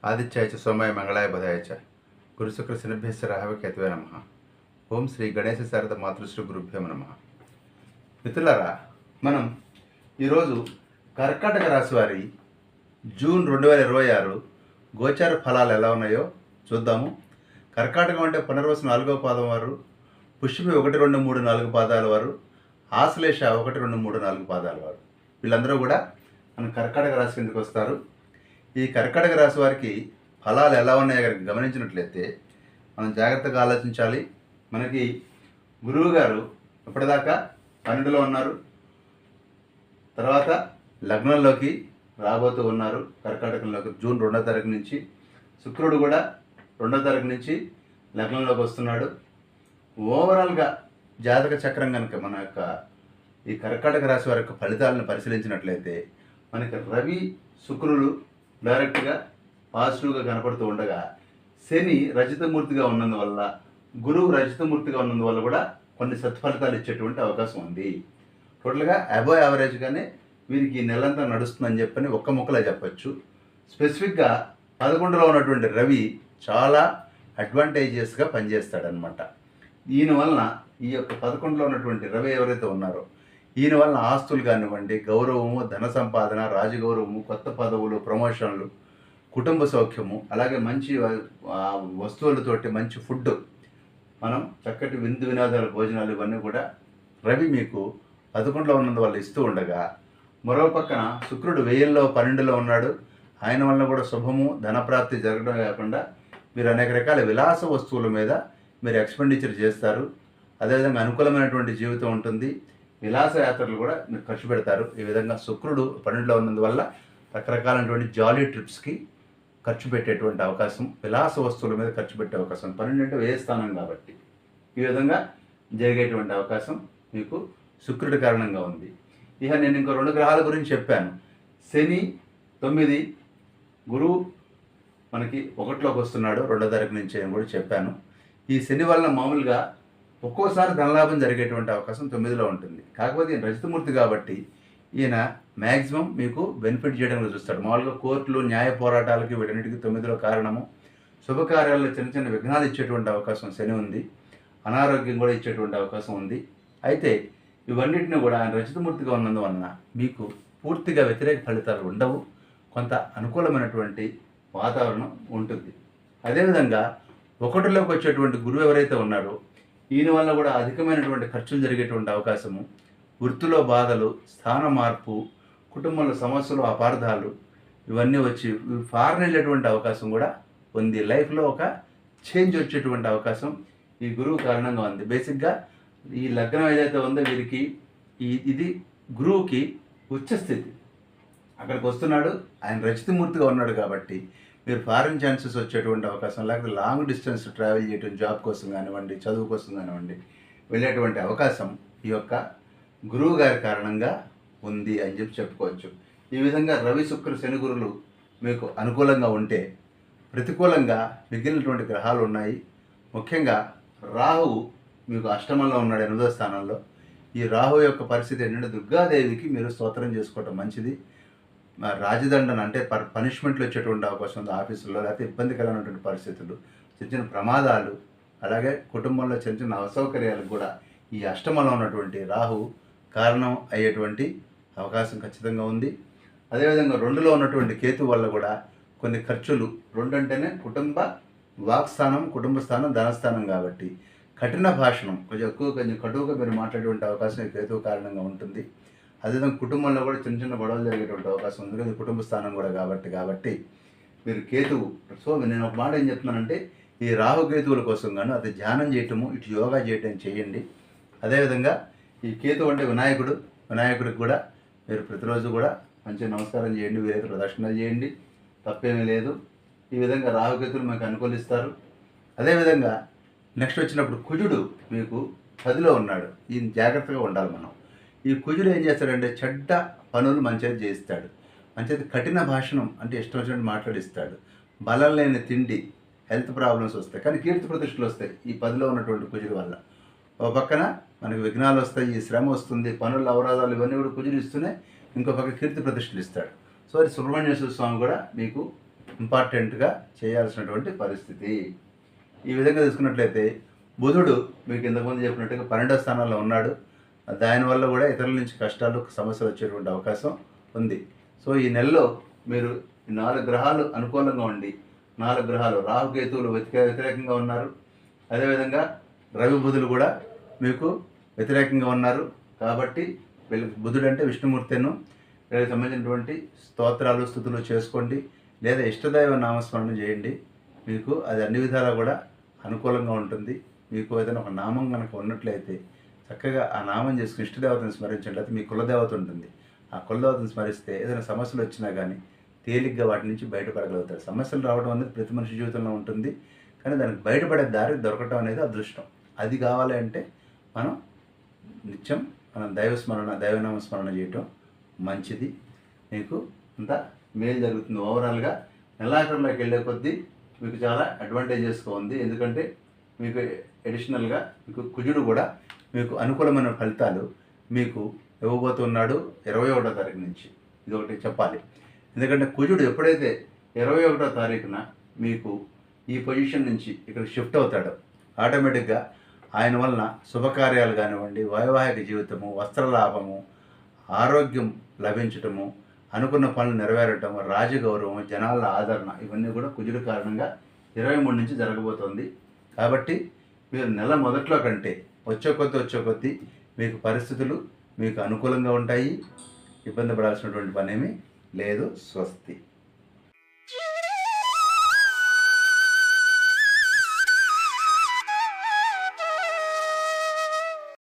ఆదిత్యాయ చ సోమాయ మంగళాయ బుధాయ చ గురుశుక్ర శనిభ్యశ్చ రాహవే కేతవే నమః. ఓం శ్రీ గణేశ శారద మాతృశ్రీ గురుభ్యో నమః. మిత్రులారా, మనం ఈరోజు కర్కాటక రాశి వారి జూన్ 2026 గోచార ఫలాలు ఎలా ఉన్నాయో చూద్దాము. కర్కాటకం అంటే పునర్వసు 4వ పాదం వారు, పుష్యమి 1, 2, 3, 4 పాదాల వారు, ఆశ్లేష 1, 2, 3, 4 పాదాల వారు, వీళ్ళందరూ కూడా మన కర్కాటక రాశి కిందకి వస్తారు. ఈ కర్కాటక రాశి వారికి ఫలాలు ఎలా ఉన్నాయో కనుక గమనించినట్లయితే మనం జాగ్రత్తగా ఆలోచించాలి. మనకి గురువు గారు ఇప్పటిదాకా 12లో ఉన్నారు, తర్వాత లగ్నంలోకి రాబోతూ ఉన్నారు. కర్కాటకంలోకి జూన్ 2వ తారీఖు నుంచి. శుక్రుడు కూడా 2వ తారీఖు నుంచి లగ్నంలోకి వస్తున్నాడు. ఓవరాల్గా జాతక చక్రం కనుక మన యొక్క ఈ కర్కాటక రాశి వారి యొక్క ఫలితాలను పరిశీలించినట్లయితే మనకి రవి శుక్రులు డైరెక్ట్గా పాజిటివ్గా కనపడుతూ ఉండగా, శని రజితమూర్తిగా ఉన్నందువల్ల, గురువు రజితమూర్తిగా ఉన్నందువల్ల కూడా కొన్ని సత్ఫలితాలు ఇచ్చేటువంటి అవకాశం ఉంది. టోటల్గా అబోవ్ యావరేజ్గానే వీరికి ఈ నెలంతా నడుస్తుందని చెప్పని ఒక్క ముక్కలో చెప్పచ్చు. స్పెసిఫిక్గా 11లో ఉన్నటువంటి రవి చాలా అడ్వాంటేజియస్గా పనిచేస్తాడనమాట. ఈయన వలన ఈ యొక్క 11లో ఉన్నటువంటి రవి ఎవరైతే ఉన్నారో ఈయన వలన ఆస్తులు కానివ్వండి, గౌరవము, ధన సంపాదన, రాజగౌరవము, కొత్త పదవులు, ప్రమోషన్లు, కుటుంబ సౌఖ్యము, అలాగే మంచి వస్తువులతోటి మంచి ఫుడ్, మనం చక్కటి విందు వినోదాల భోజనాలు, ఇవన్నీ కూడా రవి మీకు 11లో ఉన్నందువల్ల ఇస్తూ ఉండగా, మరో పక్కన శుక్రుడు 1000లో 12లో ఉన్నాడు. ఆయన వలన కూడా శుభము, ధనప్రాప్తి జరగడం కాకుండా మీరు అనేక రకాల విలాస వస్తువుల మీద మీరు ఎక్స్పెండిచర్ చేస్తారు. అదేవిధంగా అనుకూలమైనటువంటి జీవితం ఉంటుంది. విలాస యాత్రలు కూడా మీరు ఖర్చు పెడతారు. ఈ విధంగా శుక్రుడు 12లో ఉన్నందువల్ల రకరకాలైనటువంటి జాలీ ట్రిప్స్కి ఖర్చు పెట్టేటువంటి అవకాశం, విలాస వస్తువుల మీద ఖర్చు పెట్టే అవకాశం. 12 అంటే వ్యయ స్థానం కాబట్టి ఈ విధంగా జరిగేటువంటి అవకాశం మీకు శుక్రుడి కారణంగా ఉంది. ఇక నేను ఇంకో 2 గ్రహాల గురించి చెప్పాను. శని 9, గురువు మనకి 1లోకి వస్తున్నాడు 2వ తారీఖు నుంచి అని కూడా చెప్పాను. ఈ శని వలన మామూలుగా ఒక్కోసారి ధనలాభం జరిగేటువంటి అవకాశం 9లో ఉంటుంది. కాకపోతే ఈయన రజితమూర్తి కాబట్టి ఈయన మ్యాక్సిమం మీకు బెనిఫిట్ చేయడంలో చూస్తాడు. మామూలుగా కోర్టులు, న్యాయ పోరాటాలకి వీటన్నిటికీ 9లో కారణము. శుభకార్యాల్లో చిన్న చిన్న విఘ్నాలు ఇచ్చేటువంటి అవకాశం శని ఉంది. అనారోగ్యం కూడా ఇచ్చేటువంటి అవకాశం ఉంది. అయితే ఇవన్నిటిని కూడా ఆయన రజితమూర్తిగా ఉన్నందువలన మీకు పూర్తిగా వ్యతిరేక ఫలితాలు ఉండవు. కొంత అనుకూలమైనటువంటి వాతావరణం ఉంటుంది. అదేవిధంగా 1లోకి వచ్చేటువంటి గురువు ఎవరైతే ఉన్నారో ఈయన వల్ల కూడా అధికమైనటువంటి ఖర్చులు జరిగేటువంటి అవకాశము, వృత్తిలో బాధలు, స్థాన మార్పు, కుటుంబంలో సమస్యలు, అపార్థాలు, ఇవన్నీ వచ్చి ఫారెన్ వెళ్ళేటువంటి అవకాశం కూడా ఉంది. లైఫ్లో ఒక చేంజ్ వచ్చేటువంటి అవకాశం ఈ గురువు కారణంగా ఉంది. బేసిక్గా ఈ లగ్నం ఏదైతే ఉందో వీరికి ఇది గురువుకి ఉచ్చస్థితి. అక్కడికి వస్తున్నాడు, ఆయన రజితమూర్తిగా ఉన్నాడు కాబట్టి మీరు ఫారిన్ ఛాన్సెస్ వచ్చేటువంటి అవకాశం, లేకపోతే లాంగ్ డిస్టెన్స్ ట్రావెల్ చేయడం, జాబ్ కోసం కానివ్వండి, చదువు కోసం కానివ్వండి వెళ్ళేటువంటి అవకాశం ఈ యొక్క గురువు గారి కారణంగా ఉంది అని చెప్పుకోవచ్చు. ఈ విధంగా రవి, శుక్ర, శని గురులు మీకు అనుకూలంగా ఉంటే, ప్రతికూలంగా మిగిలినటువంటి గ్రహాలు ఉన్నాయి. ముఖ్యంగా రాహువు మీకు అష్టమంలో ఉన్నాడు, 8వ స్థానంలో. ఈ రాహు యొక్క పరిస్థితి ఏంటంటే దుర్గాదేవికి మీరు స్తోత్రం చేసుకోవటం మంచిది. రాజదండన అంటే పనిష్మెంట్లు వచ్చేటువంటి అవకాశం ఉంది ఆఫీసుల్లో, లేకపోతే ఇబ్బందికరమైనటువంటి పరిస్థితులు, చిన్న చిన్న ప్రమాదాలు, అలాగే కుటుంబంలో చిన్న చిన్న అసౌకర్యాలకు కూడా ఈ అష్టమంలో ఉన్నటువంటి రాహు కారణం అయ్యేటువంటి అవకాశం ఖచ్చితంగా ఉంది. అదేవిధంగా 2లో ఉన్నటువంటి కేతు వల్ల కూడా కొన్ని ఖర్చులు, 2 అంటేనే కుటుంబ వాక్స్థానం, కుటుంబ స్థానం, ధనస్థానం కాబట్టి కఠిన భాషణం, కొంచెం కటువుగా మీరు మాట్లాడేటువంటి అవకాశం ఈ కేతువు కారణంగా ఉంటుంది. అదేవిధంగా కుటుంబంలో కూడా చిన్న చిన్న గొడవలు జరిగేటువంటి అవకాశం ఉంది కదా, కుటుంబ స్థానం కూడా కాబట్టి మీరు కేతువు. సో నేను ఒక మాట ఏం చెప్తున్నానంటే, ఈ రాహుకేతువుల కోసం గాను అది ధ్యానం చేయటము, ఇటు యోగా చేయటం చేయండి. అదేవిధంగా ఈ కేతువు అంటే వినాయకుడికి కూడా మీరు ప్రతిరోజు కూడా మంచిగా నమస్కారం చేయండి, వీరైతే ప్రదక్షిణలు చేయండి, తప్పేమీ లేదు. ఈ విధంగా రాహుకేతువులు మీకు అనుకూలిస్తారు. అదేవిధంగా నెక్స్ట్ వచ్చినప్పుడు కుజుడు మీకు 10లో ఉన్నాడు. ఈయన జాగ్రత్తగా ఉండాలి మనం. ఈ కుజుడు ఏం చేస్తాడంటే చెడ్డ పనులు మంచిగా చేయిస్తాడు. మంచిది కఠిన భాషణం అంటే ఇష్టం వచ్చినట్టు మాట్లాడిస్తాడు. బలం లేని తిండి, హెల్త్ ప్రాబ్లమ్స్ వస్తాయి, కానీ కీర్తి ప్రతిష్టలు వస్తాయి ఈ 10లో ఉన్నటువంటి కుజుడు వల్ల. ఒక పక్కన మనకు విఘ్నాలు వస్తాయి, ఈ శ్రమ వస్తుంది, పనుల అవరోధాలు, ఇవన్నీ కూడా కుజుడు ఇస్తూనే ఇంకో పక్క కీర్తి ప్రతిష్టలు ఇస్తాడు. సో అది సుబ్రహ్మణ్యేశ్వర స్వామి కూడా మీకు ఇంపార్టెంట్గా చేయాల్సినటువంటి పరిస్థితి. ఈ విధంగా తీసుకున్నట్లయితే బుధుడు మీకు ఇంతకుముందు చెప్పినట్టుగా 12వ స్థానంలో ఉన్నాడు. దానివల్ల కూడా ఇతరుల నుంచి కష్టాలు సమస్యలు వచ్చేటువంటి అవకాశం ఉంది. సో ఈ నెలలో మీరు 4 గ్రహాలు అనుకూలంగా ఉండి 4 గ్రహాలు రాహుకేతువులు వ్యతిరేకంగా ఉన్నారు. అదేవిధంగా రవి బుధులు కూడా మీకు వ్యతిరేకంగా ఉన్నారు. కాబట్టి వీళ్ళకి బుధుడు అంటే విష్ణుమూర్తిను వీళ్ళకి సంబంధించినటువంటి స్తోత్రాలు స్తుతులు చేసుకోండి, లేదా ఇష్టదైవ నామస్మరణ చేయండి. మీకు అది అన్ని విధాలా కూడా అనుకూలంగా ఉంటుంది. మీకు ఏదైనా ఒక నామం కనుక ఉన్నట్లయితే చక్కగా ఆ నామం చేసుకుని ఇష్టదేవతను స్మరించినట్లయితే మీ కులదేవత ఉంటుంది. ఆ కులదేవతను స్మరిస్తే ఏదైనా సమస్యలు వచ్చినా కానీ తేలిగ్గా వాటి నుంచి బయటపడగలుగుతారు. సమస్యలు రావడం అనేది ప్రతి మనిషి జీవితంలో ఉంటుంది, కానీ దానికి బయటపడే దారి దొరకటం అనేది అదృష్టం. అది కావాలి అంటే మనం నిత్యం దైవనామస్మరణ చేయటం మంచిది. మీకు అంతా మేలు జరుగుతుంది. ఓవరాల్గా నెలాఖరులోకి వెళ్ళే కొద్దీ మీకు చాలా అడ్వాంటేజెస్గా ఉంది. ఎందుకంటే మీకు అడిషనల్గా మీకు కుజుడు కూడా మీకు అనుకూలమైన ఫలితాలు మీకు ఇవ్వబోతున్నాడు 21వ తారీఖు నుంచి. ఇది ఒకటి చెప్పాలి. ఎందుకంటే కుజుడు ఎప్పుడైతే 21వ తారీఖున మీకు ఈ పొజిషన్ నుంచి ఇక్కడ షిఫ్ట్ అవుతాడో ఆటోమేటిక్గా ఆయన వలన శుభకార్యాలు కానివ్వండి, వైవాహిక జీవితము, వస్త్రలాభము, ఆరోగ్యం లభించటము, అనుకున్న పనులు నెరవేరటం, రాజగౌరవం, జనాల ఆదరణ, ఇవన్నీ కూడా కుజుడు కారణంగా 23 నుంచి జరగబోతోంది. కాబట్టి మీరు నెల మొదట్లో కంటే వచ్చే కొద్దీ మీకు పరిస్థితులు మీకు అనుకూలంగా ఉంటాయి. ఇబ్బంది పడాల్సినటువంటి పనేమీ లేదు. స్వస్తి.